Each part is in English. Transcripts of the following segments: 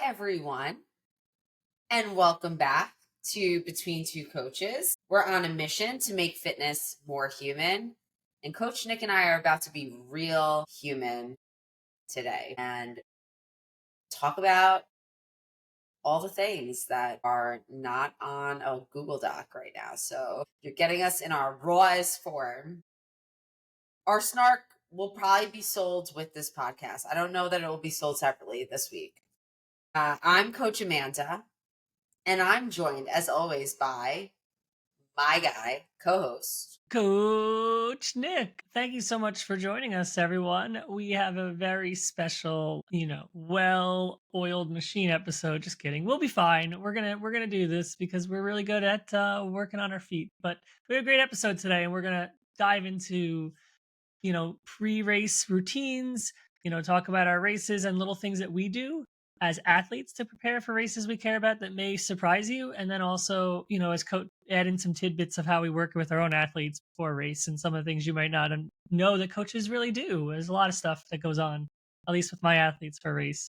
everyone, and welcome back to Between Two Coaches. We're on a mission to make fitness more human, and Coach Nick and I are about to be real human today and talk about all the things that are not on a Google Doc right now. So you're getting us in our rawest form. Our snark will probably be sold with this podcast. I don't know that it will be sold separately this week. I'm Coach Amanda. And I'm joined, as always, by my guy, co-host. Coach Nick. Thank you so much for joining us, everyone. We have a very special, well-oiled machine episode. Just kidding. We'll be fine. We're gonna do this because we're really good at working on our feet. But we have a great episode today, and we're gonna dive into pre-race routines, talk about our races and little things that we do as athletes to prepare for races we care about that may surprise you. And then also, as coach, add in some tidbits of how we work with our own athletes before a race and some of the things you might not know that coaches really do. There's a lot of stuff that goes on, at least with my athletes for a race.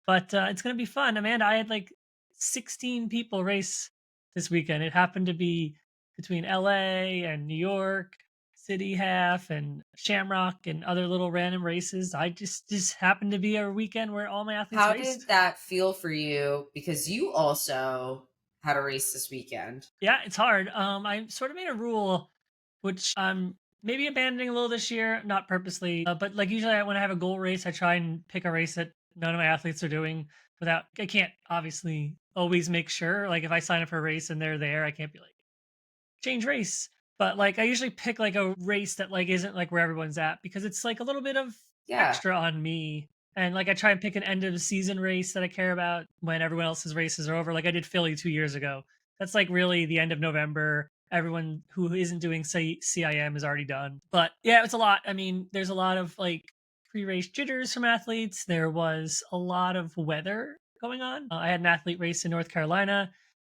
But it's going to be fun. Amanda, I had like 16 people race this weekend. It happened to be between LA and New York City half and Shamrock and other little random races. I just happened to be a weekend where all my athletes How raced. did that feel for you? Because you also had a race this weekend. Yeah, it's hard. I sort of made a rule, which I'm maybe abandoning a little this year, not purposely, but like usually when I have a goal race, I try and pick a race that none of my athletes are doing. Without, I can't obviously always make sure. Like if I sign up for a race and they're there, I can't be like change race. But like I usually pick like a race that like isn't like where everyone's at because it's like a little bit of Yeah. extra on me. And like I try and pick an end of the season race that I care about when everyone else's races are over. Like I did Philly 2 years ago. That's like really the end of November. Everyone who isn't doing CIM is already done. But yeah, it's a lot. I mean, there's a lot of like pre-race jitters from athletes. There was a lot of weather going on. I had an athlete race in North Carolina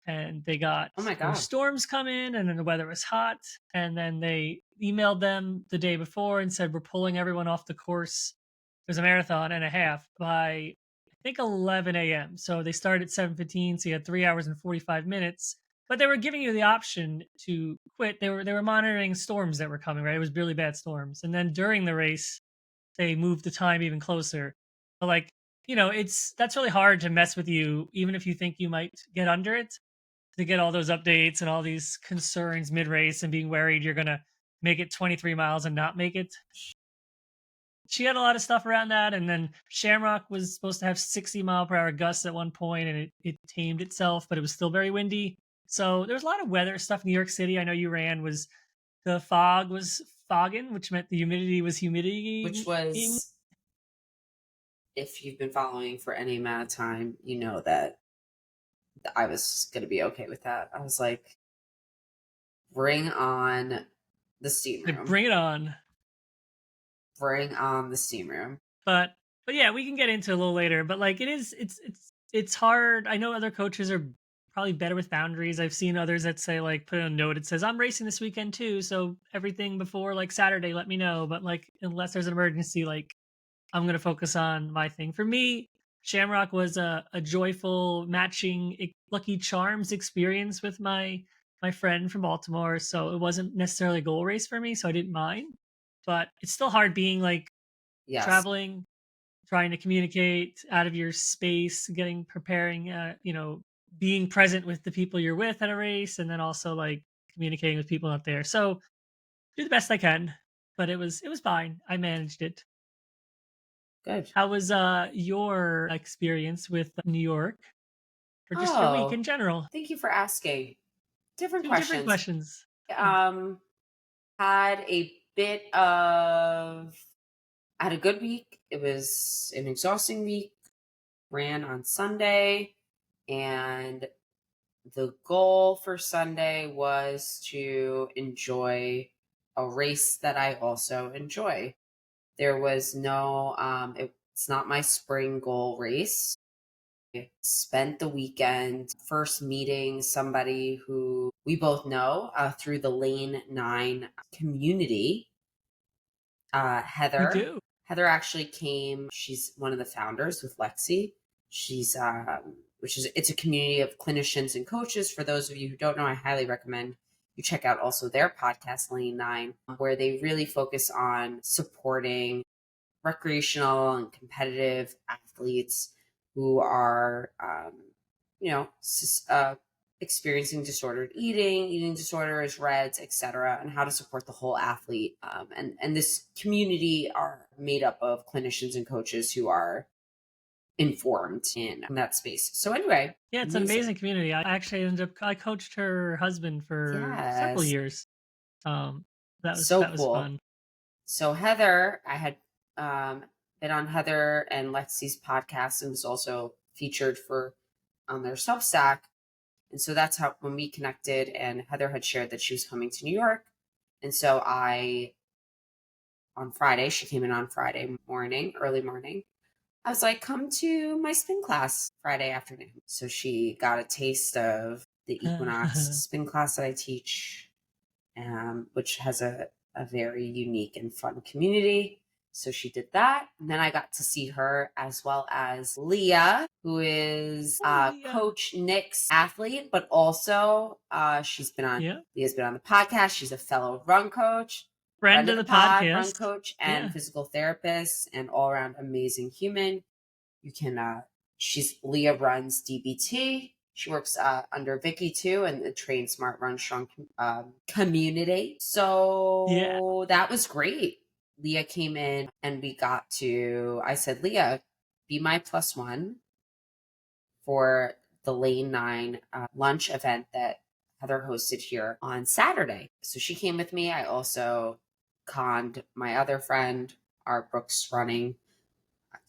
and Oh my there were God. storms coming and then the weather was hot, and then they emailed them the day before and said we're pulling everyone off the course. There's a marathon and a half by I think 11 a.m. So they started at 7:15, so you had 3 hours and 45 minutes. But they were giving you the option to quit. They were monitoring storms that were coming, right? It was really bad storms. And then during the race, they moved the time even closer. But like, that's really hard to mess with you, even if you think you might get under it, to get all those updates and all these concerns mid race and being worried you're gonna make it 23 miles and not make it. She had a lot of stuff around that, and then Shamrock was supposed to have 60-mile-per-hour gusts at one point, and it tamed itself, but it was still very windy. So there was a lot of weather stuff. New York City, I know you ran, was the fog was fogging, which meant the humidity was Which humidity. was, if you've been following for any amount of time, you know that I was going to be okay with that. I was like, bring on the steam room. Bring it on. Bring on the steam room. But yeah, we can get into it a little later. But like it's hard. I know other coaches are probably better with boundaries. I've seen others that say like put a note. It says I'm racing this weekend too, so everything before like Saturday, let me know. But like unless there's an emergency, like I'm gonna focus on my thing. For me, Shamrock was a joyful matching Lucky Charms experience with my friend from Baltimore. So it wasn't necessarily a goal race for me, so I didn't mind. But it's still hard being like Yes. traveling, trying to communicate out of your space, preparing, being present with the people you're with at a race, and then also like communicating with people out there. So do the best I can, but it was fine. I managed it. Good. How was your experience with New York, or just your week Oh, in general? thank you for asking. Different Two different questions. questions. Yeah. Um, had a bit of, I had a good week. It was an exhausting week. Ran on Sunday, and the goal for Sunday was to enjoy a race that I also enjoy. There was no, it's not my spring goal race. I spent the weekend first meeting somebody who we both know through the Lane 9 community. We Heather. do. Heather actually came, she's one of the founders with Lexi. She's it's a community of clinicians and coaches. For those of you who don't know, I highly recommend you check out also their podcast, Lane 9, where they really focus on supporting recreational and competitive athletes who are, you know, experiencing disordered eating disorders, REDS, etc., and how to support the whole athlete. And this community are made up of clinicians and coaches who are informed in that space. So anyway, Yeah, it's an amazing. amazing community. I actually I coached her husband for several Yes, years. Um, so that was cool. fun. So Heather, I had been on Heather and Lexi's podcast and was also featured for on their Substack. And so that's how when we connected, and Heather had shared that she was coming to New York. And so on Friday, she came in on Friday morning, early morning. I was like, come to my spin class Friday afternoon. So she got a taste of the Equinox spin class that I teach, which has a very unique and fun community. So she did that. And then I got to see her as well as Leah, who is Leah. Coach Nick's athlete, but also Yeah. Leah's been on the podcast. She's a fellow run coach, Friend friend of of the the pod, run podcast. coach, and Yeah. physical therapist, and all around amazing human. You can, she's Leah runs DBT. She works under Vicky too, and the Train Smart Run Strong community. Yeah. So that was great. Leah came in and I said, Leah, be my plus one for the Lane 9 lunch event that Heather hosted here on Saturday. So she came with me. I also conned my other friend, our Brooks running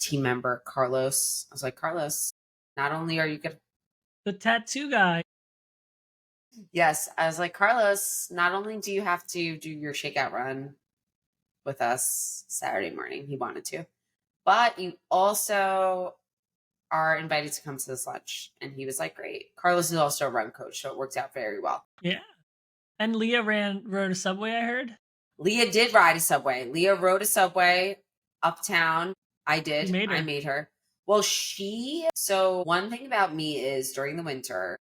team member, Carlos. I was like, Carlos, not only are you good. The tattoo guy. Yes. I was like, Carlos, not only do you have to do your shakeout run with us Saturday morning, he wanted to, but you also are invited to come to this lunch. And he was like, great. Carlos is also a run coach, so it worked out very well. Yeah. And Leah rode a subway, I heard. Leah did ride a subway. Leah rode a subway uptown. You made I her. made her. Well, so one thing about me is during the winter,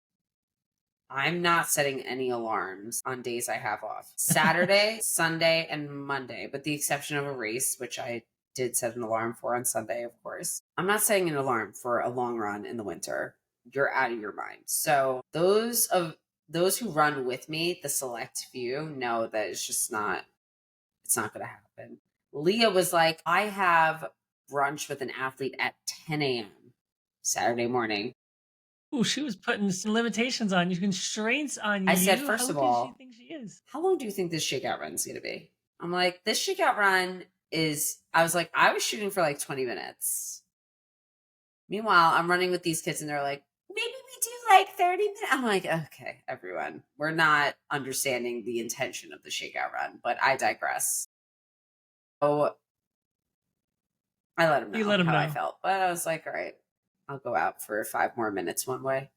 I'm not setting any alarms on days I have off. Saturday, Sunday, and Monday, with the exception of a race, which I did set an alarm for on Sunday, of course. I'm not setting an alarm for a long run in the winter. You're out of your mind. So those who run with me, the select few, know that it's not gonna happen. Leah was like, I have brunch with an athlete at 10 a.m. Saturday morning. Ooh, she was putting some limitations on you, constraints on I said, you. first How of good she all, think she is? how long do you think this shakeout run's gonna be? I'm like, this shakeout run I was like, I was shooting for like 20 minutes. Meanwhile, I'm running with these kids and they're like, maybe we do like 30 minutes. I'm like, okay, everyone, we're not understanding the intention of the shakeout run, but I digress. So I let him You know let him how I know. felt, but I was like, all right, I'll go out for 5 more minutes one way.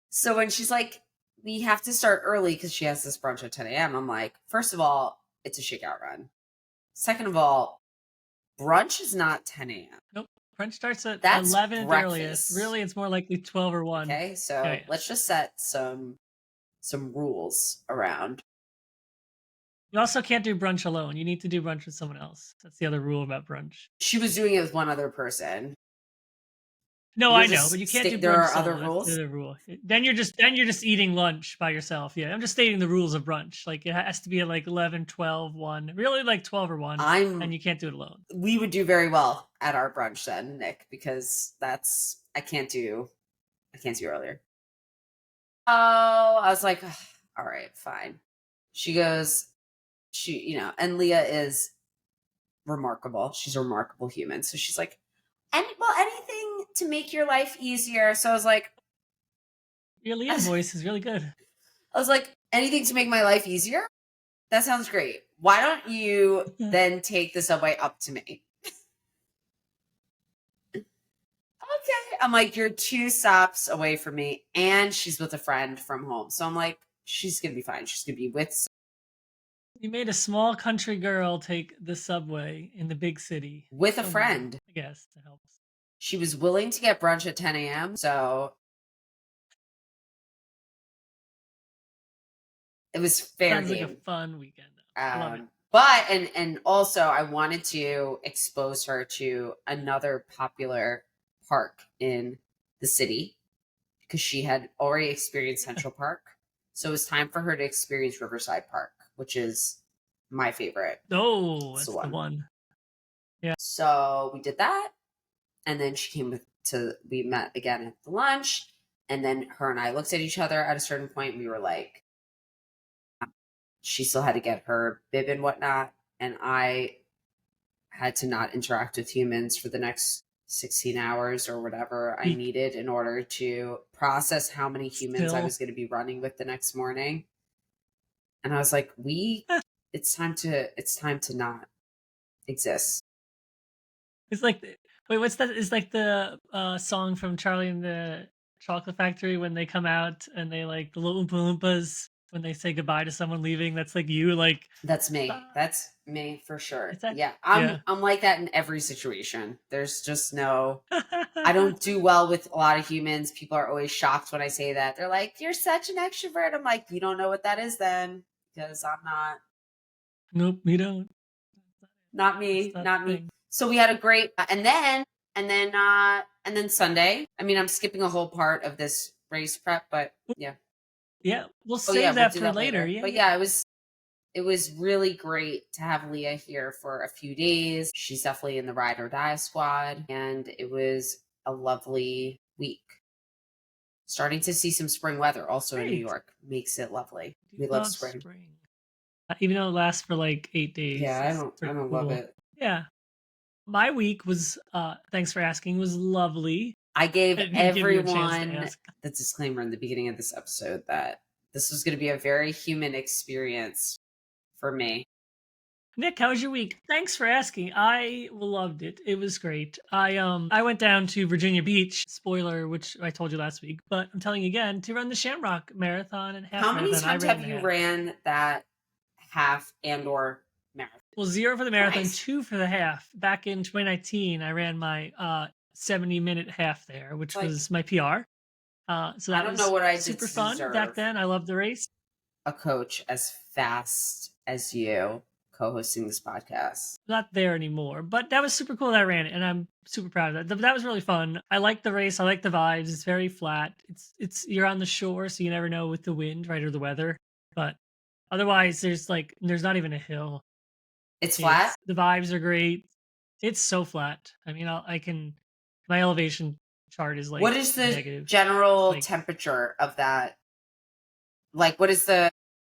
So when she's like, we have to start early because she has this brunch at 10 a.m., I'm like, first of all, it's a shakeout run. Second of all, brunch is not 10 a.m. Nope. Brunch starts at That's 11 at the earliest. breakfast. Really, it's more likely 12 or 1. Okay, Oh, so yeah. let's just set some rules around. You also can't do brunch alone. You need to do brunch with someone else. That's the other rule about brunch. She was doing it with one other person. No, We'll I know, but just you can't do stick. There brunch are other solo. That's the rules. other rule. Then you're just eating lunch by yourself. Yeah, I'm just stating the rules of brunch. Like it has to be at like 11, 12, 1. Really like 12 or 1, and I'm. you can't do it alone. We would do very well at our brunch then, Nick, because I can't do earlier. Oh, I was like, "Ugh, all right, fine. She goes, and Leah is remarkable. She's a remarkable human. So she's like, anything to make your life easier. So Your I Leah was, voice is really good. I was like, anything to make my life easier? That sounds great. Why don't you then take the subway up to me? Okay. I'm like, you're 2 stops away from me, and she's with a friend from home. So I'm like, she's gonna be fine. She's gonna be with You made a small country girl take the subway in the big city. with a Still need, friend. I guess, to help. She was willing to get brunch at 10 a.m. So it was fair Sounds like a game. fun weekend, though. I love it. But and also I wanted to expose her to another popular park in the city because she had already experienced Central Park. So it was time for her to experience Riverside Park, which is my favorite. Oh, It's the that's the one. one. Yeah. So we did that, and then she came to we met again at the lunch, and then her and I looked at each other at a certain point. And we were like, she still had to get her bib and whatnot, and I had to not interact with humans for the next 16 hours or whatever I Peak needed in order to process how many humans I still. was going to be running with the next morning. And I was like, it's time to not exist. It's like wait, what's that? It's like the song from Charlie and the Chocolate Factory when they come out and they like the little Oompa Loompas when they say goodbye to someone leaving. That's like you, like That's me. "Ah," That's me for sure. is that? Yeah. Yeah. I'm like that in every situation. There's just no I don't do well with a lot of humans. People are always shocked when I say that. They're like, "You're such an extrovert." I'm like, "You don't know what that is then because I'm not Nope, we don't. not That's me, not not the me." thing. So we had a great and then Sunday. I mean, I'm skipping a whole part of this race prep, but yeah. Yeah, we'll Oh yeah, save we'll that do for that later. later. Yeah, But yeah. yeah, it was really great to have Leah here for a few days. She's definitely in the ride or die squad, and it was a lovely week. Starting to see some spring weather also in New Great. York makes it lovely. I do We love love spring. spring. Even though it lasts for like 8 days, Yeah, I it's don't I pretty don't love cool. it. Yeah. My week was thanks for asking, was lovely. I I gave didn't give you a chance to everyone ask. the disclaimer in the beginning of this episode that this was going to be a very human experience for me. Nick, how was your week? Thanks for asking. I loved it. It was great. I went down to Virginia Beach, spoiler, which I told you last week, but I'm telling you again, to run the Shamrock Marathon and half How many marathon. I times ran have the you half. ran that half and or marathon? Well, 0 for the marathon, Nice. 2 for the half. Back in 2019, I ran my 70-minute half there, It's which like was my PR. So I that don't know was what I did super to fun back deserve then. I loved the race. a coach as fast as you co-hosting this podcast. Not there anymore, but that was super cool that I ran it, and I'm super proud of that. That was really fun. I like the race. I like the vibes. It's very flat. It's you're on the shore, so you never know with the wind, right, or the weather. But otherwise, there's not even a hill. It's flat. It's the vibes are great. It's so flat. I mean, I can my elevation chart is What like is the negative. It's general like temperature of that? Like, what is the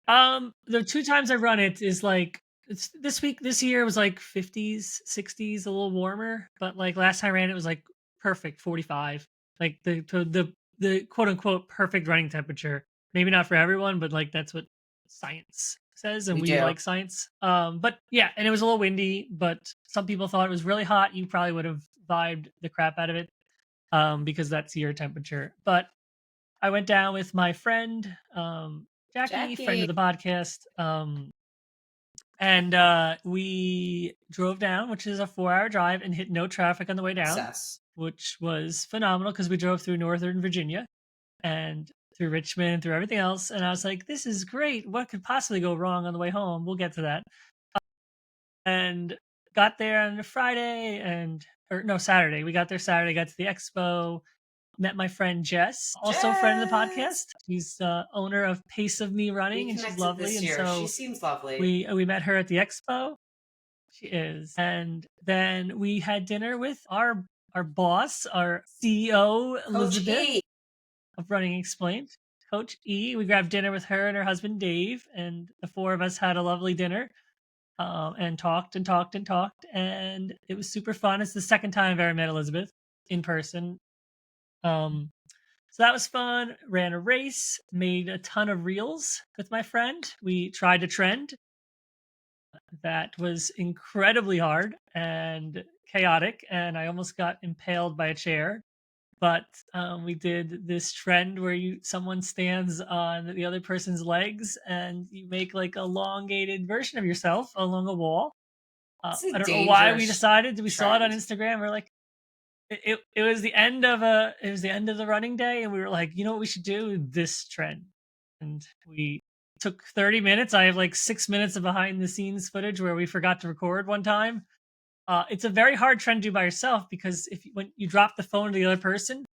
The 2 times I've run it is like it's this year was like 50s, 60s, a little warmer, but like last time I ran it was like perfect 45. Like the quote unquote perfect running temperature. Maybe not for everyone, but like that's what science says and we we do? like science. But yeah, and it was a little windy, but some people thought it was really hot. You probably would have vibed the crap out of it because that's your temperature. But I went down with my friend, Jackie, friend Jackie. of the podcast, and we drove down, which is a 4-hour drive, and hit no traffic on the way down, Success. which was phenomenal because we drove through Northern Virginia and through Richmond, through everything else. And I was like, this is great. What could possibly go wrong on the way home? We'll get to that. And got there on a Friday or no, Saturday. We got there Saturday, got to the expo, met my friend Jess, also a friend of the Jess. podcast. She's owner of Pace of Me We Running, and she's connected lovely. this And year. She so seems lovely. we met her at the expo. She is, and then we had dinner with our boss, our CEO Coach Elizabeth E. of Running Explained, Coach E. We grabbed dinner with her and her husband Dave, and the four of us had a lovely dinner. And talked and talked and talked, and it was super fun. It's the second time I've ever met Elizabeth in person. Um, So that was fun. Ran a race, made a ton of reels with my friend. We tried a trend that was incredibly hard and chaotic, and I almost got impaled by a chair. but we did this trend where someone stands on the other person's legs and you make like a elongated version of yourself along a wall. It's a I don't know why we dangerous decided. We saw it on trend. Instagram. We're like, it was the end of the running day, and we were like, you know what we should do? This trend, and we took 30 minutes. I have like 6 minutes of behind the scenes footage where we forgot to record one time. It's a very hard trend to do by yourself because when you drop the phone to the other person,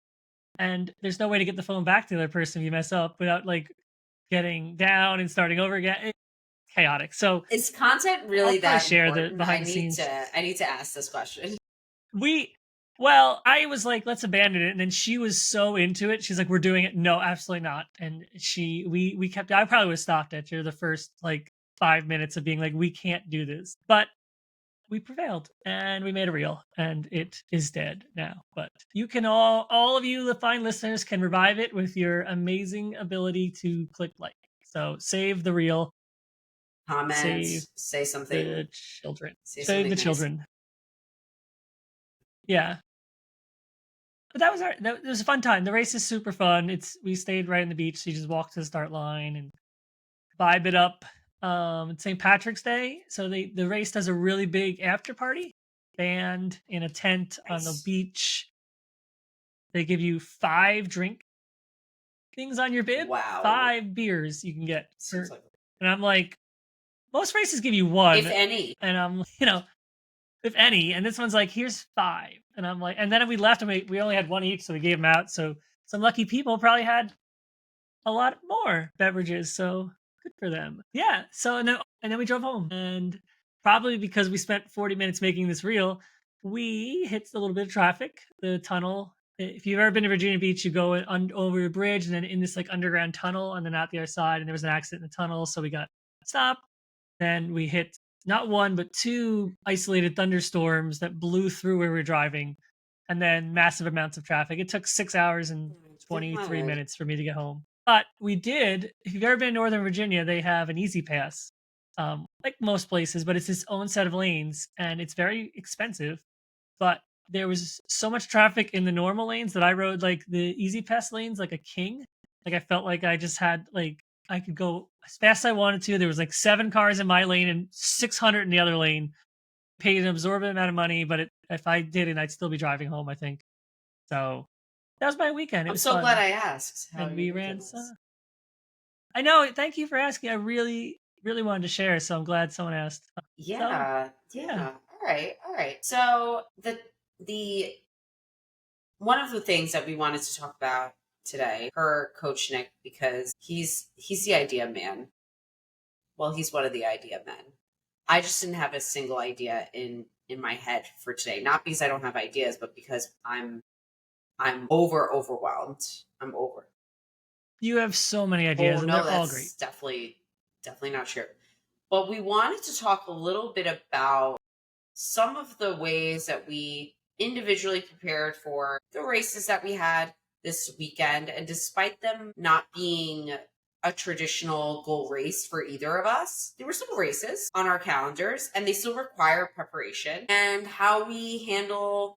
and there's no way to get the phone back to the other person if you mess up without like getting down and starting over again. It's chaotic. So Is content I'll really probably that share the important? behind the scenes. I need to ask this question. We well, I was like, let's abandon it. And then she was so into it. She's like, we're doing it. No, absolutely not. And we kept, I probably would have stopped after the first like 5 minutes of being like, we can't do this. But we prevailed and we made a reel and it is dead now. But you can all of you, the fine listeners, can revive it with your amazing ability to click like. So save the reel, save Comment, say something, the children, say save the something nice. children. Yeah. But that was it was a fun time. The race is super fun. We stayed right on the beach, so you just walk to the start line and vibe it up. It's St. Patrick's Day, so the race does a really big after party. Band in a tent on the Nice. beach. They give you 5 drink things on your bib, Wow. 5 beers you can get Seems for. like And I'm like, most races give you if one, any. and I'm if any, and this one's like, here's 5, and I'm like, and then we left and we only had one each, so we gave them out. So some lucky people probably had a lot more beverages, so good for them. Yeah. So and then we drove home, and probably because we spent 40 minutes making this reel, we hit a little bit of traffic. The tunnel. If you've ever been to Virginia Beach, you go over a bridge and then in this like underground tunnel, and then out the other side. And there was an accident in the tunnel, so we got stopped. Then we hit not one but 2 isolated thunderstorms that blew through where we were driving, and then massive amounts of traffic. It took 6 hours and Good 23 God. minutes for me to get home. But we did. If you've ever been to Northern Virginia, they have an Easy Pass, like most places, but it's its own set of lanes, and it's very expensive. But there was so much traffic in the normal lanes that I rode like the Easy Pass lanes like a king. Like I felt like I just had like I could go as fast as I wanted to. There was like 7 cars in my lane and 600 in the other lane. Paid an absorbent amount of money, but if I didn't, I'd still be driving home, I think. So that was my weekend. It I'm was so glad fun, I asked how and your we weekend ran. was. I know. Thank you for asking. I really, really wanted to share, so I'm glad someone asked. So Yeah, yeah, yeah. All right, all right. So the one of the things that we wanted to talk about today, per Coach Nick, because he's the idea man. Well, he's one of the idea men. I just didn't have a single idea in my head for today. Not because I don't have ideas, but because I'm overwhelmed. I'm over. you have so many Oh ideas, and no, they're all great. that's definitely not true. But we wanted to talk a little bit about some of the ways that we individually prepared for the races that we had this weekend. And despite them not being a traditional goal race for either of us, there were some races on our calendars and they still require preparation, and how we handle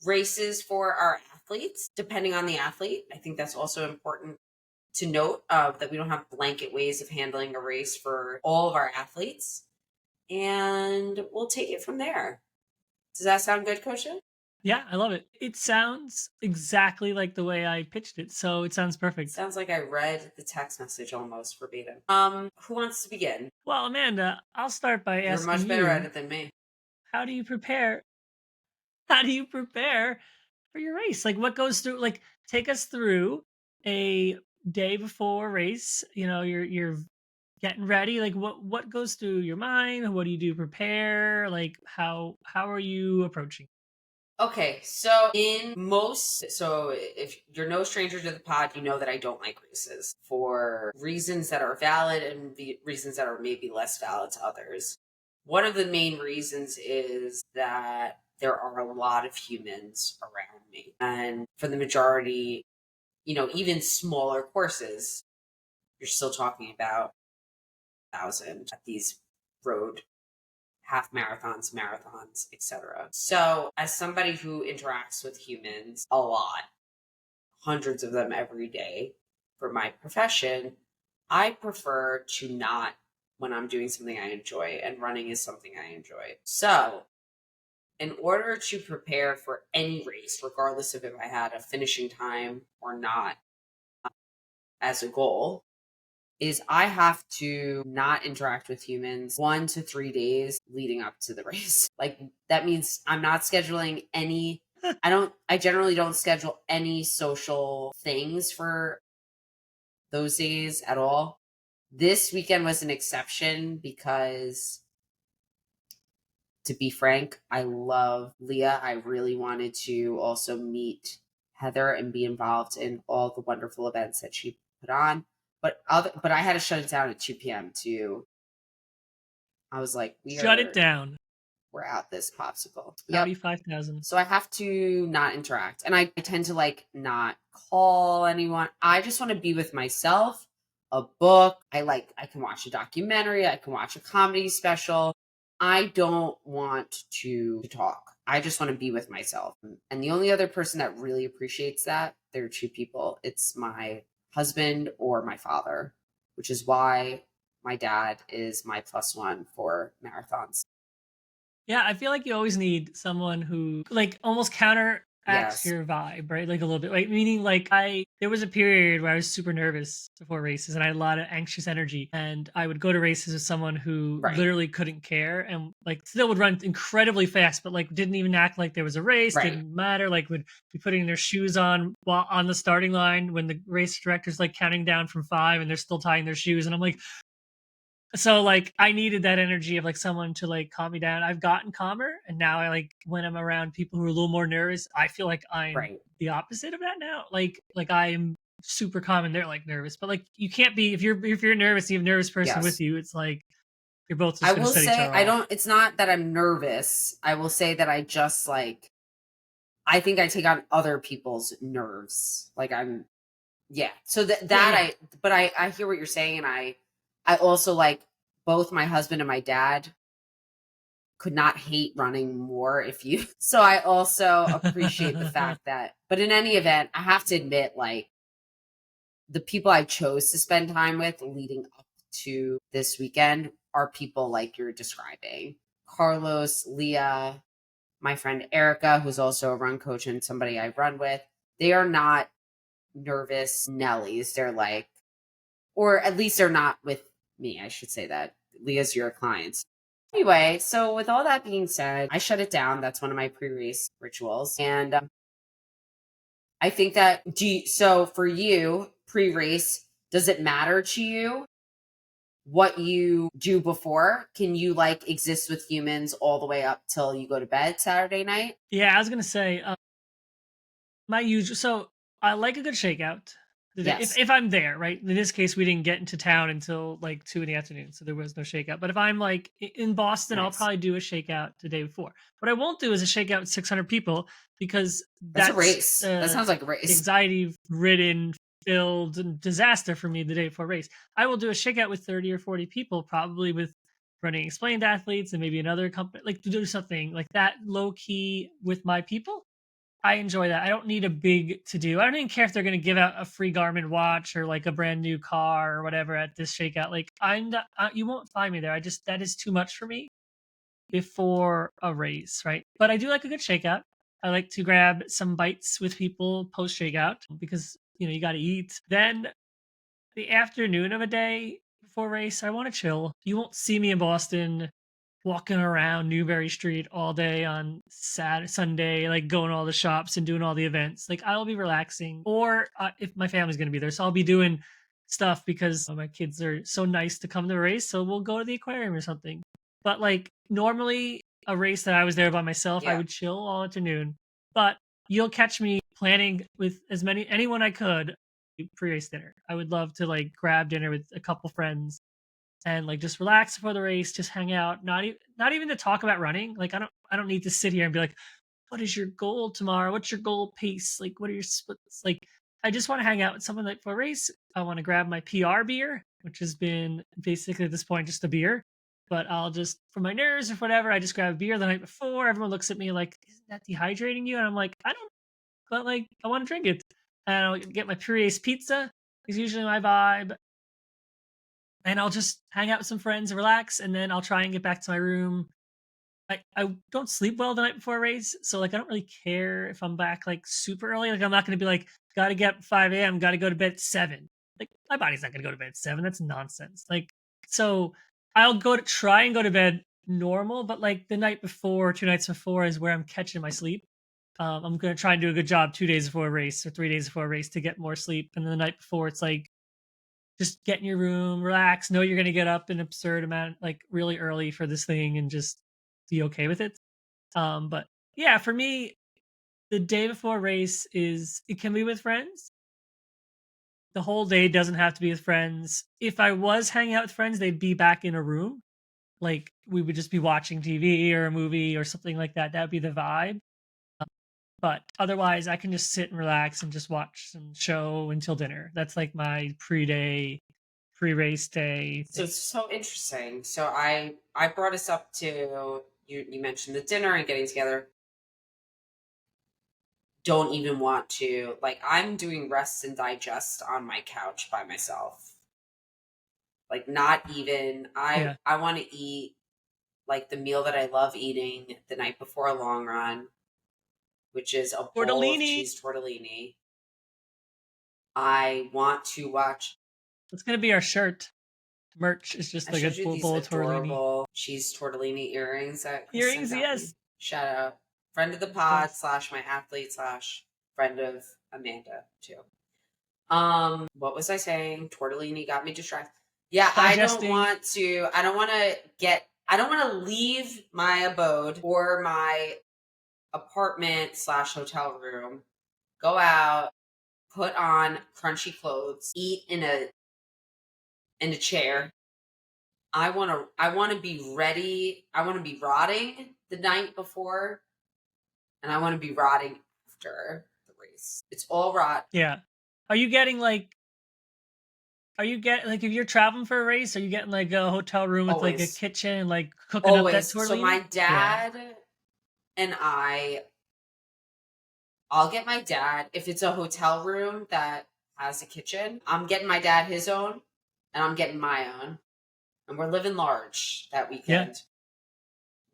races for our athletes, depending on the athlete. I think that's also important to note, that we don't have blanket ways of handling a race for all of our athletes. And we'll take it from there. Does that sound good, Coach? Yeah, I love it. It sounds exactly like the way I pitched it, so it sounds perfect. Sounds like I read the text message almost verbatim. Who wants to begin? Well, Amanda, I'll start by You're asking much better at you, it than me. how do you prepare? How do you prepare for your race? Like, what goes through? Like, take us through a day before race. You're getting ready. Like, what goes through your mind? What do you do to prepare? Like, how are you approaching? Okay, so if you're no stranger to the pod, you know that I don't like races for reasons that are valid and the reasons that are maybe less valid to others. One of the main reasons is that there are a lot of humans around me. And for the majority, even smaller courses, you're still talking about 1,000 at these road half marathons, etc. So, as somebody who interacts with humans a lot, hundreds of them every day for my profession, I prefer to not when I'm doing something I enjoy, and running is something I enjoy. So, in order to prepare for any race, regardless of if I had a finishing time or not as a goal, is I have to not interact with humans 1 to 3 days leading up to the race. Like that means I'm not scheduling any I generally don't schedule any social things for those days at all. This weekend was an exception because, to be frank, I love Leah. I really wanted to also meet Heather and be involved in all the wonderful events that she put on. But I had to shut it down at 2 p.m. to I was like, Shut it down. we're out this popsicle. Yep. Audi 5000. So I have to not interact. And I tend to like not call anyone. I just want to be with myself, a book. I can watch a documentary, I can watch a comedy special. I don't want to talk. I just want to be with myself. And the only other person that really appreciates that, there are two people. It's my husband or my father, which is why my dad is my plus one for marathons. Yeah, I feel like you always need someone who like almost counteracts Yes. your vibe, right? Like a little bit. Like meaning like I there was a period where I was super nervous before races and I had a lot of anxious energy and I would go to races with someone who Right. literally couldn't care and like still would run incredibly fast, but like didn't even act like there was a race, Right. didn't matter, like would be putting their shoes on while on the starting line when the race director's like counting down from 5 and they're still tying their shoes. And I'm like, so like I needed that energy of like someone to like calm me down. I've gotten calmer and now I like when I'm around people who are a little more nervous, I feel like I'm Right. the opposite of that now. Like I'm super calm and they're like nervous. But like you can't be if you're nervous, you have a nervous person with Yes. you, it's like you're both I just gonna will set each say other I off. don't it's not that I'm nervous. I will say that I think I take on other people's nerves. Like I'm yeah. So Yeah, yeah. I hear what you're saying, and I also like both my husband and my dad could not hate running more if you so I also appreciate the fact that, but in any event, I have to admit, like, the people I chose to spend time with leading up to this weekend are people like you're describing. Carlos, Leah, my friend Erica, who's also a run coach and somebody I run with. They are not nervous Nellies. They're like, or at least they're not with me. I should say that. Leah's your clients. Anyway, so with all that being said, I shut it down. That's one of my pre race rituals. And I think that, so for you, pre race, does it matter to you what you do before? Can you like exist with humans all the way up till you go to bed Saturday night? Yeah, I was gonna say my usual so I like a good shakeout. Yes. If I'm there, right? In this case, we didn't get into town until like 2 in the afternoon, so there was no shakeout. But if I'm like in Boston, I'll Nice. probably do a shakeout the day before. What I won't do is a shakeout with 600 people because That's a that's race. That sounds like a race. anxiety ridden, filled and disaster for me the day before race. I will do a shakeout with 30 or 40 people, probably with running explained athletes and maybe another company, like to do something like that low key with my people. I enjoy that. I don't need a big to do. I don't even care if they're going to give out a free Garmin watch or like a brand new car or whatever at this shakeout. Like I'm not, you won't find me there. I just that is too much for me before a race, right? But I do like a good shakeout. I like to grab some bites with people post shakeout because you got to eat. Then the afternoon of a day before race, I want to chill. You won't see me in Boston walking around Newbury Street all day on Sunday, like going to all the shops and doing all the events. Like I'll be relaxing, or if my family's going to be there, so I'll be doing stuff because my kids are so nice to come to the race. So we'll go to the aquarium or something. But like normally a race that I was there by myself, I Yeah. would chill all afternoon. But you'll catch me planning with anyone I could pre-race dinner. I would love to like grab dinner with a couple friends and like just relax before the race, just hang out. Not even to talk about running. Like I don't need to sit here and be like, what is your goal tomorrow? What's your goal pace? Like what are your splits? Like I just want to hang out with someone like for a race. I want to grab my PR beer, which has been basically at this point just a beer. But I'll just for my nerves or whatever, I just grab a beer the night before. Everyone looks at me like, isn't that dehydrating you? And I'm like, I don't but like I want to drink it. and I'll get my Pure's pizza is usually my vibe, and I'll just hang out with some friends, relax, and then I'll try and get back to my room. I don't sleep well the night before a race, so like I don't really care if I'm back like super early. Like I'm not gonna be like, gotta get up at 5 a.m., gotta go to bed at 7. Like my body's not gonna go to bed at 7. That's nonsense. Like so I'll try and go to bed normal, but like the night before, 2 nights before is where I'm catching my sleep. I'm gonna try and do a good job 2 days before a race or 3 days before a race to get more sleep. And then the night before it's like just get in your room, relax, know you're gonna get up an absurd amount, like really early for this thing and just be okay with it. But yeah, for me, the day before race is it can be with friends. The whole day doesn't have to be with friends. If I was hanging out with friends, they'd be back in a room. Like we would just be watching TV or a movie or something like that. That would be the vibe. But otherwise, I can just sit and relax and just watch some show until dinner. That's like my pre-race day So thing. it's so interesting. So I brought us up to you mentioned the dinner and getting together. Don't even want to, like, I'm doing rest and digest on my couch by myself. Like, not even Yeah, I want to eat like the meal that I love eating the night before a long run, which is a bowl of tortellini. cheese tortellini. I want to watch. It's gonna be our shirt. Merch is I just like a showed you these bowl of tortellini. adorable cheese tortellini earrings that Kristen Earrings, got me. yes. Shout out, friend of the pod Yes. slash my athlete slash friend of Amanda too. What was I saying? Tortellini got me distracted. Yeah, I don't Digesting. want to. I don't want to get. I don't want to leave my abode or my apartment slash hotel room. Go out, put on crunchy clothes, eat in a chair. I want to be ready. I want to be rotting the night before, and I want to be rotting after the race. It's all rot. Yeah. Are you getting like are you get like if you're traveling for a race, are you getting like a hotel room with like a Always. kitchen and like cooking up that Always. So my tortellini? Yeah. dad and I'll get my dad if it's a hotel room that has a kitchen. I'm getting my dad his own, and I'm getting my own, and we're living large that Yeah. weekend.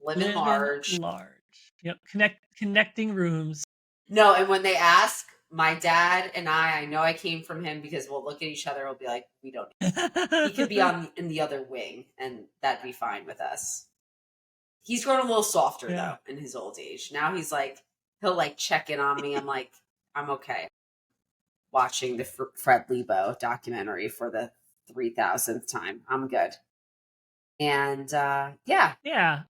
Living Living large. large. Yep. Connecting rooms. No, and when they ask, my dad and I know I came from him because we'll look at each other. We'll be like, we don't. He could be on in the other wing, and that'd be fine with us. He's grown a little softer Yeah. though in his old age. Now he's like, he'll like check in on me. I'm like, I'm okay. Watching the Fred Lebo documentary for the 3,000th time. I'm good. And yeah. Yeah.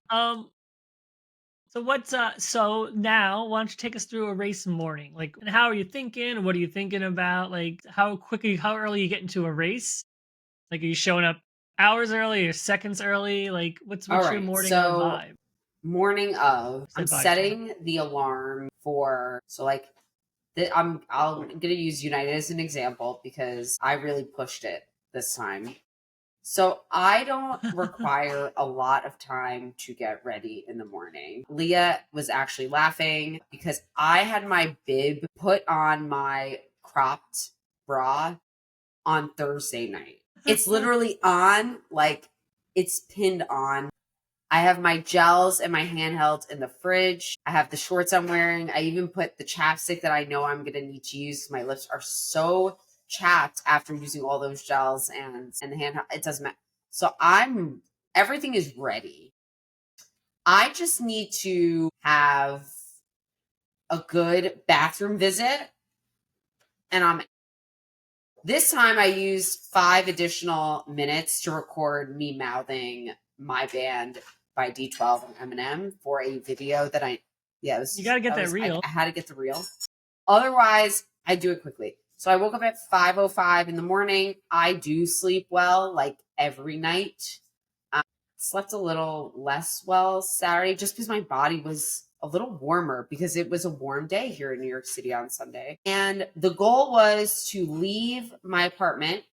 So what's so now why don't you take us through a race morning? Like and how are you thinking? What are you thinking about? Like how early you get into a race? Like are you showing up hours early or seconds early? Like All what's your right. morning of So vibe? morning of, I'm Said vibe, sorry. setting the alarm for, so like I'm gonna use United as an example because I really pushed it this time. So I don't require a lot of time to get ready in the morning. Leah was actually laughing because I had my bib put on my cropped bra on Thursday night. It's literally on, like it's pinned on. I have my gels and my handheld in the fridge. I have the shorts I'm wearing. I even put the chapstick that I know I'm going to need to use. My lips are so chapped after using all those gels and the handheld. It doesn't matter. So everything is ready. I just need to have a good bathroom visit, and this time I used 5 additional minutes to record me mouthing My Band by D12 and Eminem for a video that yeah, You gotta get that I real. had to get the reel. Otherwise, I do it quickly. So I woke up at 5:05 in the morning. I do sleep well, like every night. Slept a little less well Saturday just because my body was a little warmer because it was a warm day here in New York City on Sunday. And the goal was to leave my apartment,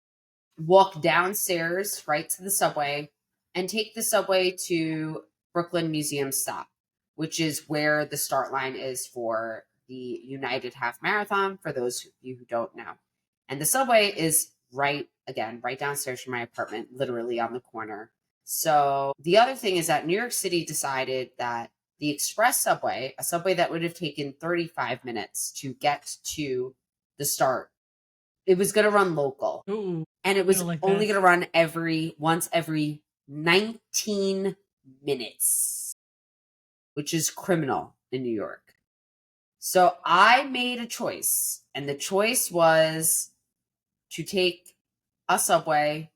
walk downstairs right to the subway, and take the subway to Brooklyn Museum Stop, which is where the start line is for the United Half Marathon, for those of you who don't know. And the subway is right downstairs from my apartment, literally on the corner. So the other thing is that New York City decided that the express subway, a subway that would have taken 35 minutes to get to the start, it was going to run local. Ooh, And it I was don't like only that. going to run once every 19 minutes, which is criminal in New York. So I made a choice, and the choice was to take a subway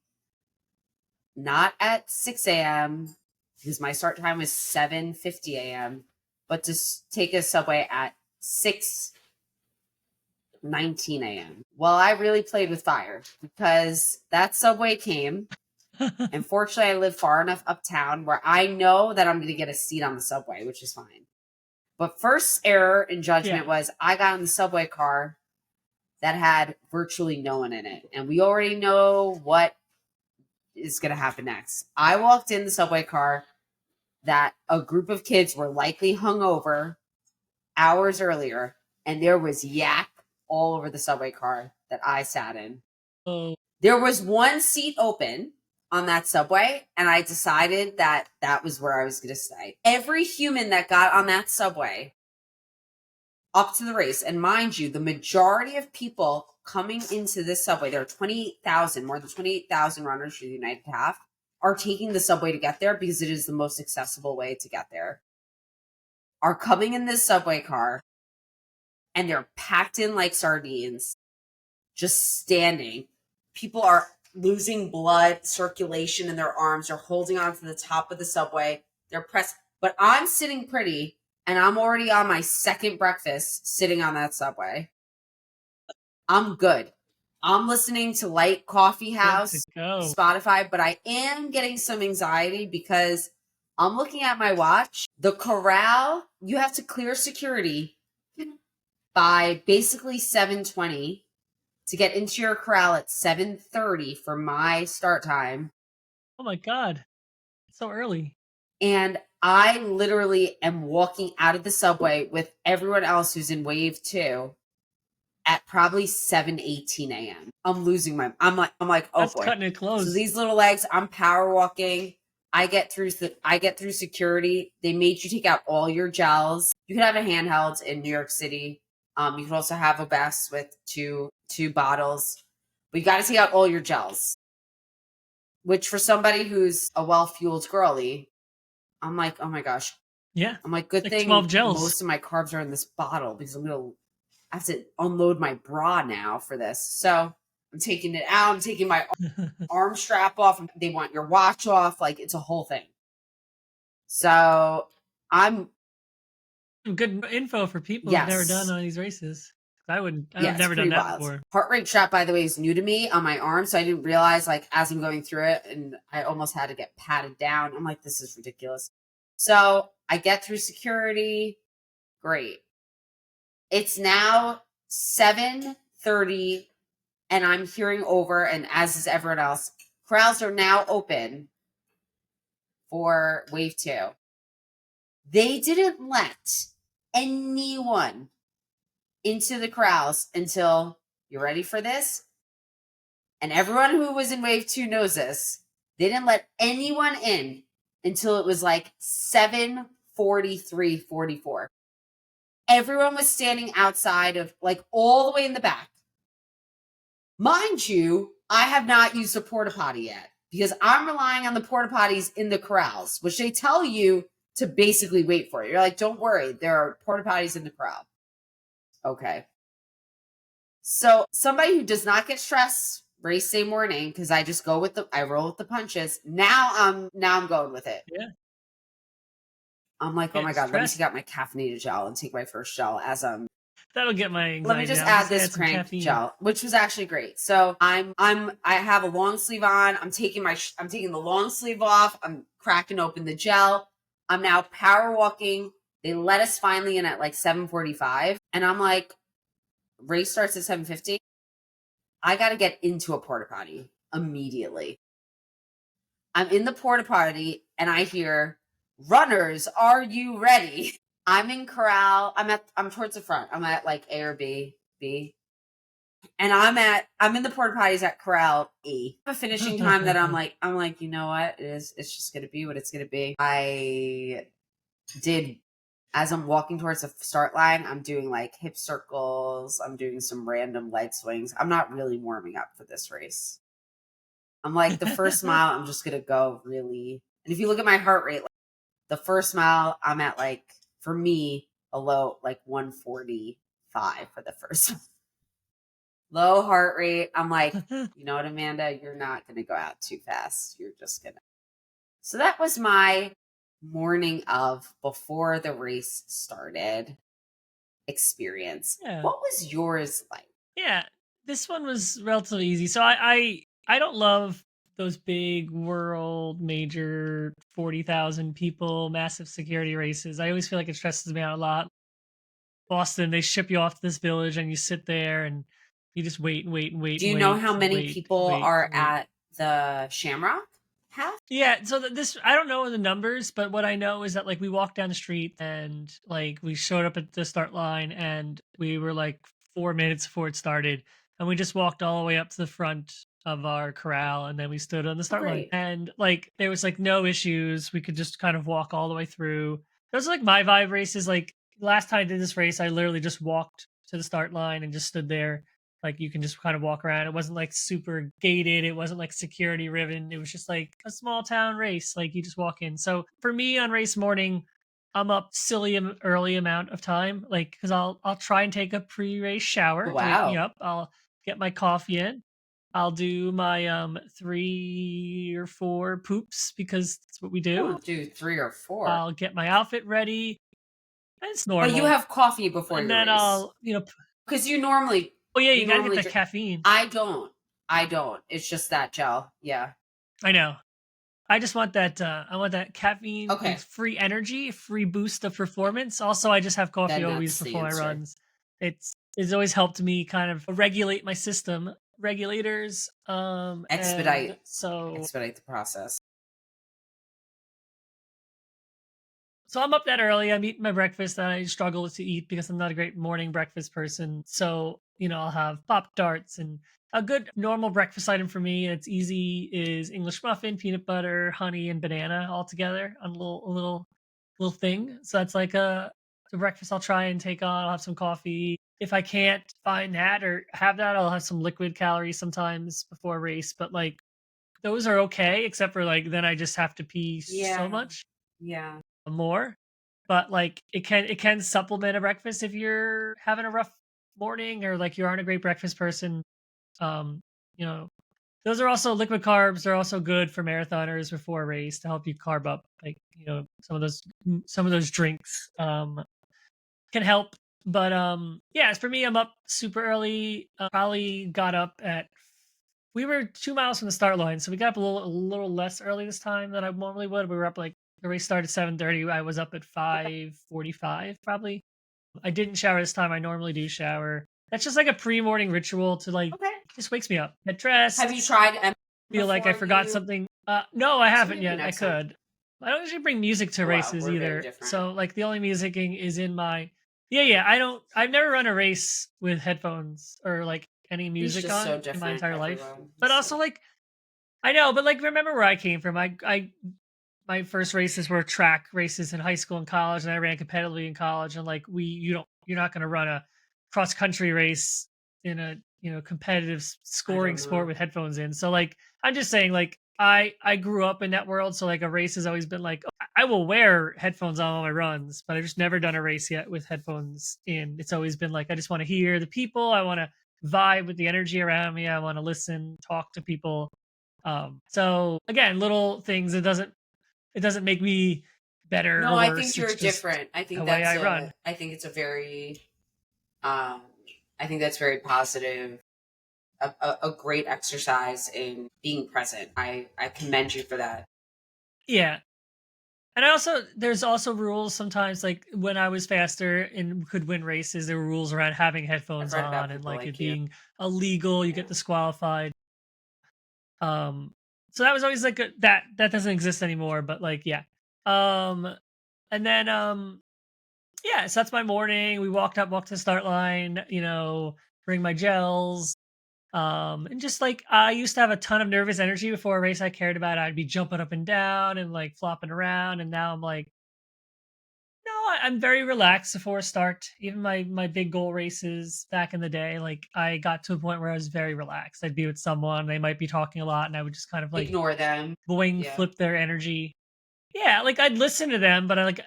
not at 6 a.m. because my start time was 7:50 a.m., but to take a subway at 6:19 a.m. Well, I really played with fire because that subway came. And fortunately, I live far enough uptown where I know that I'm going to get a seat on the subway, which is fine. But first error in judgment Yeah. was I got in the subway car that had virtually no one in it. And we already know what is going to happen next. I walked in the subway car that a group of kids were likely hungover hours earlier, and there was yak all over the subway car that I sat in. Oh, There was one seat open on that subway, and I decided that that was where I was going to stay. Every human that got on that subway up to the race, and mind you, the majority of people coming into this subway, there are 28,000, more than 28,000 runners for the United Half, are taking the subway to get there because it is the most accessible way to get there, are coming in this subway car, and they're packed in like sardines, just standing. People are losing blood circulation in their arms. They're holding on to the top of the subway. They're pressed. But I'm sitting pretty, and I'm already on my second breakfast sitting on that subway. I'm good. I'm listening to Light Coffee good to House, go. Spotify, but I am getting some anxiety because I'm looking at my watch. The corral, you have to clear security by basically 7:20 to get into your corral at 7:30 for my start time. Oh my God. It's so early. And I literally am walking out of the subway with everyone else who's in wave 2 at probably 7:18 a.m. I'm losing I'm like, oh That's boy. cutting it So close. these little legs, I'm power walking. I get through security. They made you take out all your gels. You can have a handheld in New York City. You can also have a vest with two bottles. But you got to take out all your gels. Which for somebody who's a well-fueled girly, I'm like, oh my gosh. Yeah. I'm like, It's good like 12 thing gels. most of my carbs are in this bottle because I have to unload my bra now for this. So I'm taking it out. I'm taking my arm strap off. They want your watch off. Like it's a whole thing. So I'm Some good info for people who've never done yes. one of these races. Yeah, I've it's never done pretty that wild. before. Heart rate strap, by the way, is new to me on my arm, so I didn't realize like as I'm going through it, and I almost had to get patted down. I'm like, this is ridiculous. So I get through security. Great. It's now 7:30, and I'm hearing over, and as is everyone else, corrals are now open for wave 2. They didn't let anyone into the corrals until, you ready for this? And everyone who was in wave 2 knows this. They didn't let anyone in until it was like 7:43, 44. Everyone was standing outside of like all the way in the back. Mind you, I have not used a porta potty yet because I'm relying on the porta potties in the corrals, which they tell you to basically wait for it. You're like, don't worry, there are porta potties in the corral. Okay. So somebody who does not get stressed race day morning, because I roll with the punches. Now I'm going with it. Yeah. I'm like, oh Getting my God, let me take stressed. out my caffeinated gel and take my first gel as That'll get my let me anxiety just down. add Just this add some crank caffeine. gel, which was actually great. So I have a long sleeve on. I'm taking the long sleeve off. I'm cracking open the gel. I'm now power walking. They let us finally in at like 7:45, and I'm like, race starts at 7:50. I got to get into a porta potty immediately. I'm in the porta potty and I hear, runners, are you ready? I'm in corral. I'm towards the front. I'm at like A or B. And I'm in the porta potties at corral E. A finishing time that I'm like, you know what? It's just gonna be what it's gonna be. I did as I'm walking towards the start line, I'm doing like hip circles, I'm doing some random leg swings. I'm not really warming up for this race. I'm like the first mile, I'm just gonna go really. And if you look at my heart rate, like, the first mile, I'm at like for me a low like 145 for the first low heart rate. I'm like, you know what, Amanda, you're not gonna go out too fast. You're just gonna. So that was my morning of before the race started experience. Yeah. What was yours like? Yeah, this one was relatively easy. So I don't love those big world major 40,000 people massive security races. I always feel like it stresses me out a lot. Boston, they ship you off to this village and you sit there and you just wait and wait and wait Do and you know wait how and many wait and people wait are and wait. at the Shamrock half? Yeah, so this I don't know the numbers, but what I know is that like we walked down the street and like we showed up at the start line and we were like 4 minutes before it started, and we just walked all the way up to the front of our corral and then we stood on the Oh, start line great. and like there was like no issues. We could just kind of walk all the way through. Those are like my vibe races. Like last time I did this race, I literally just walked to the start line and just stood there, like you can just kind of walk around. It wasn't like super gated. It wasn't like security riven. It was just like a small town race. Like you just walk in. So for me on race morning, I'm up silly early amount of time. Like because I'll try and take a pre-race shower to wake me Wow. up. I'll get my coffee in. I'll do my 3 or 4 poops because that's what we I do. don't do 3 or 4. I'll get my outfit ready. It's But you normal. have coffee before And your then race I'll, because you normally oh yeah, you you got to get normally that drink. caffeine. I don't. I don't. It's just that gel. Yeah. I know. I just want that. I want that caffeine, like Okay. free energy, free boost of performance. Also, I just have coffee Then always that's the before my answer. runs. It's always helped me kind of regulate my system, regulators. And Expedite so expedite the process. So I'm up that early. I'm eating my breakfast that I struggle to eat because I'm not a great morning breakfast person. So, I'll have Pop Tarts and a good normal breakfast item for me. And it's easy is English muffin, peanut butter, honey, and banana all together on a little thing. So that's like the breakfast I'll try and take on. I'll have some coffee. If I can't find that or have that, I'll have some liquid calories sometimes before a race. But like those are okay, except for like then I just have to pee so Yeah. much Yeah. more. But like it can supplement a breakfast if you're having a rough morning or like you aren't a great breakfast person. Um, you know, those are also liquid carbs. They're also good for marathoners before a race to help you carb up. Like some of those drinks can help. But yeah, as for me, I'm up super early. Probably got up at we were 2 miles from the start line, so we got up a little less early this time than I normally would. We were up like the race started at 7:30. I was up at Okay. 5:45 probably. I didn't shower this time. I normally do shower. That's just like a pre-morning ritual to like Okay. just wakes me up. Get Have dressed, you tried feel like I before forgot you? something. No, I So haven't maybe yet. I next time. could. I don't usually bring music to Wow, races we're very either. different. So like the only musicking is in my yeah, yeah. I don't I've never run a race with headphones or like any He's music just so on in my different, entire life. everyone. But He's so also like I know, but like remember where I came from. I my first races were track races in high school and college, and I ran competitively in college. And like you're not going to run a cross country race in a competitive I scoring don't sport know. with headphones in. So like I'm just saying like I grew up in that world, so like a race has always been like I will wear headphones on all my runs, but I've just never done a race yet with headphones in. It's always been like I just want to hear the people, I want to vibe with the energy around me, I want to listen, talk to people. So again, little things. It doesn't make me better No, or I think worse. It's you're just different. the way I run. I think it's a very um I think that's very positive. A great exercise in being present. I commend you for that. Yeah. And there's also rules sometimes, like when I was faster and could win races, there were rules around having I've headphones read about on and people like it like you. being illegal, you get Yeah. disqualified. Um, so that was always like that doesn't exist anymore, but like, yeah. Um, and then, Yeah, so that's my morning. We walked to the start line, bring my gels. And just like I used to have a ton of nervous energy before a race I cared about. I'd be jumping up and down and like flopping around. And now I'm like, no, I'm very relaxed before a start. Even my big goal races back in the day, like I got to a point where I was very relaxed. I'd be with someone, they might be talking a lot, and I would just kind of like Ignore them. boing, Yeah. flip their energy. Yeah, like I'd listen to them, but I like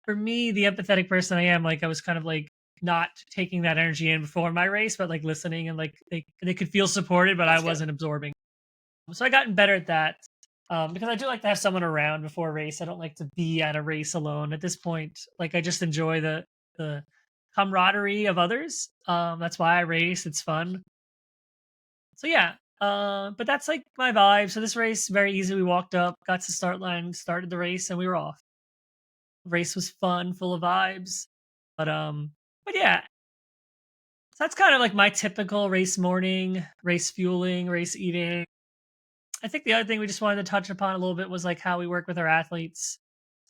for me, the empathetic person I am, like I was kind of like not taking that energy in before my race, but like listening and like they could feel supported, but I That's good. wasn't absorbing. So I gotten better at that because I do like to have someone around before a race. I don't like to be at a race alone. At this point, like I just enjoy the camaraderie of others. That's why I race. It's fun. So yeah. But that's like my vibe. So this race very easy. We walked up, got to the start line, started the race, and we were off. Race was fun, full of vibes. But but yeah, so that's kind of like my typical race morning, race fueling, race eating. I think the other thing we just wanted to touch upon a little bit was like how we work with our athletes.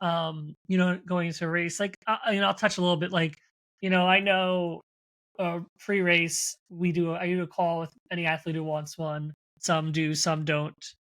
Going into a race, like I'll touch a little bit. Like, I know pre-race I do a call with any athlete who wants one. Some do, some don't.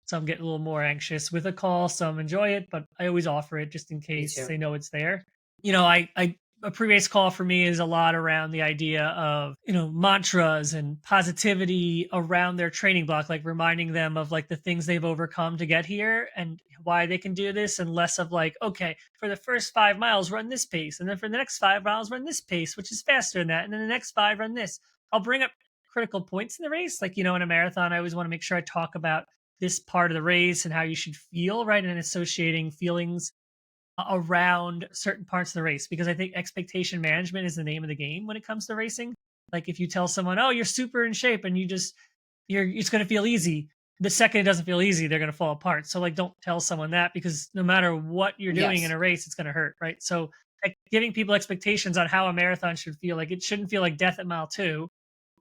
Some get a little more anxious with a call. Some enjoy it, but I always offer it just in Me case too. they know it's there. I a pre-race call for me is a lot around the idea of mantras and positivity around their training block, like reminding them of like the things they've overcome to get here and why they can do this, and less of like, okay, for the first 5 miles run this pace, and then for the next 5 miles run this pace, which is faster than that, and then the next five run this. I'll bring up critical points in the race, like in a marathon I always want to make sure I talk about this part of the race and how you should feel, right, and associating feelings around certain parts of the race, because I think expectation management is the name of the game when it comes to racing. Like if you tell someone, "Oh, you're super in shape," and you're it's going to feel easy. The second it doesn't feel easy, they're going to fall apart. So like don't tell someone that, because no matter what you're doing in Yes. a race, it's going to hurt, right? So like giving people expectations on how a marathon should feel, like it shouldn't feel like death at mile 2,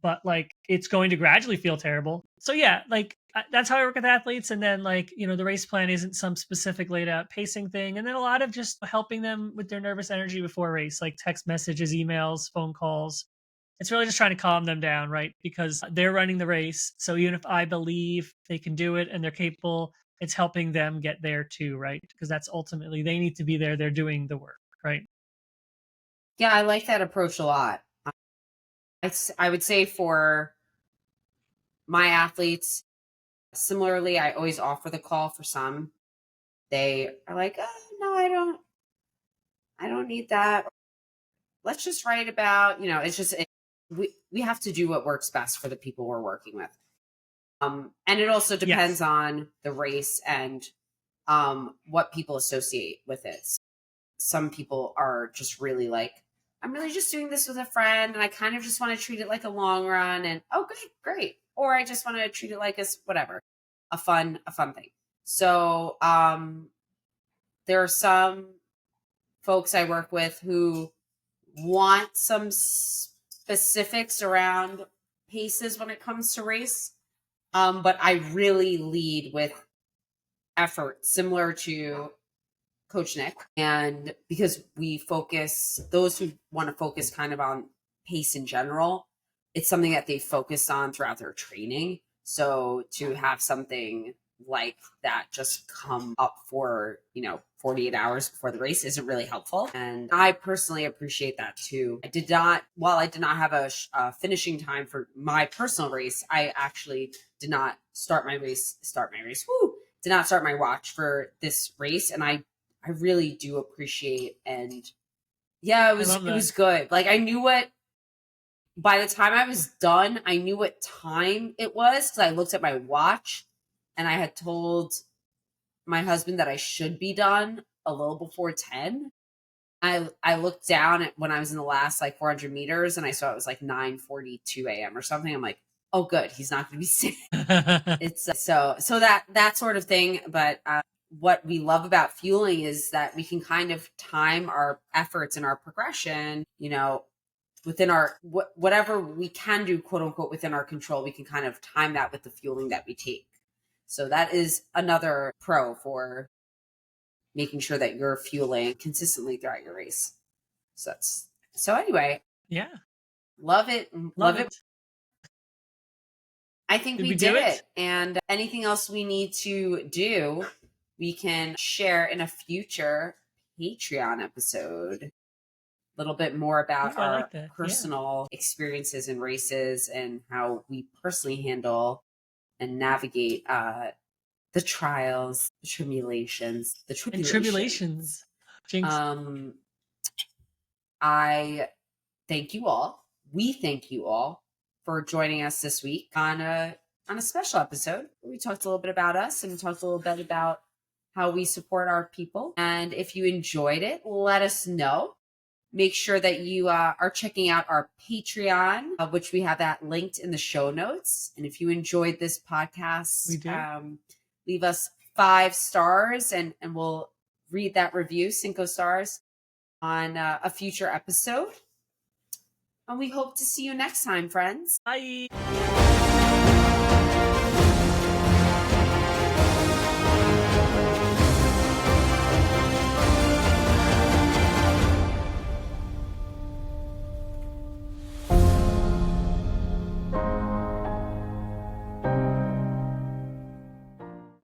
but like it's going to gradually feel terrible. So yeah, like that's how I work with athletes. And then like, the race plan isn't some specific laid out pacing thing. And then a lot of just helping them with their nervous energy before a race, like text messages, emails, phone calls. It's really just trying to calm them down, right? Because they're running the race. So even if I believe they can do it and they're capable, it's helping them get there too, right? Because that's ultimately they need to be there. They're doing the work, right? Yeah, I like that approach a lot. I would say for my athletes, similarly, I always offer the call for some. They are like, oh, no, I don't need that. Let's just write about, it's just, we have to do what works best for the people we're working with. And it also depends Yes. on the race and what people associate with it. Some people are just really like, I'm really just doing this with a friend and I kind of just want to treat it like a long run and oh great. Or I just want to treat it like a whatever, a fun thing. So there are some folks I work with who want some specifics around paces when it comes to race. But I really lead with effort, similar to Coach Nick. And because we focus, those who want to focus kind of on pace in general, it's something that they focus on throughout their training. So to have something like that just come up for, 48 hours before the race isn't really helpful. And I personally appreciate that too. While I did not have a finishing time for my personal race, I actually did not start my race, did not start my watch for this race. And I really do appreciate, and yeah, I love it that. was good. Like I knew what by the time I was done, I knew what time it was because I looked at my watch and I had told my husband that I should be done a little before 10. I looked down at when I was in the last like 400 meters and I saw it was like 9:42 a.m. or something. I'm like, oh good, he's not going to be sick. It's so that sort of thing. But what we love about fueling is that we can kind of time our efforts and our progression, within our whatever we can do, quote unquote, within our control. We can kind of time that with the fueling that we take. So that is another pro for making sure that you're fueling consistently throughout your race. So anyway, Yeah. love it. Love Love it. it. I think Did we we do did it? it. And anything else we need to do, we can share in a future Patreon episode. A little bit more about Ooh, I like our that. Yeah. personal experiences in races and how we personally handle and navigate the trials, the tribulations, the And tribulations. tribulations. Jinx. Um, I thank you all. We thank you all for joining us this week on a special episode. We talked a little bit about us and talked a little bit about how we support our people. And if you enjoyed it, let us know. Make sure that you are checking out our Patreon, which we have that linked in the show notes. And if you enjoyed this podcast, We do. leave us 5 stars and we'll read that review, 5 stars, on a future episode. And we hope to see you next time, friends. Bye.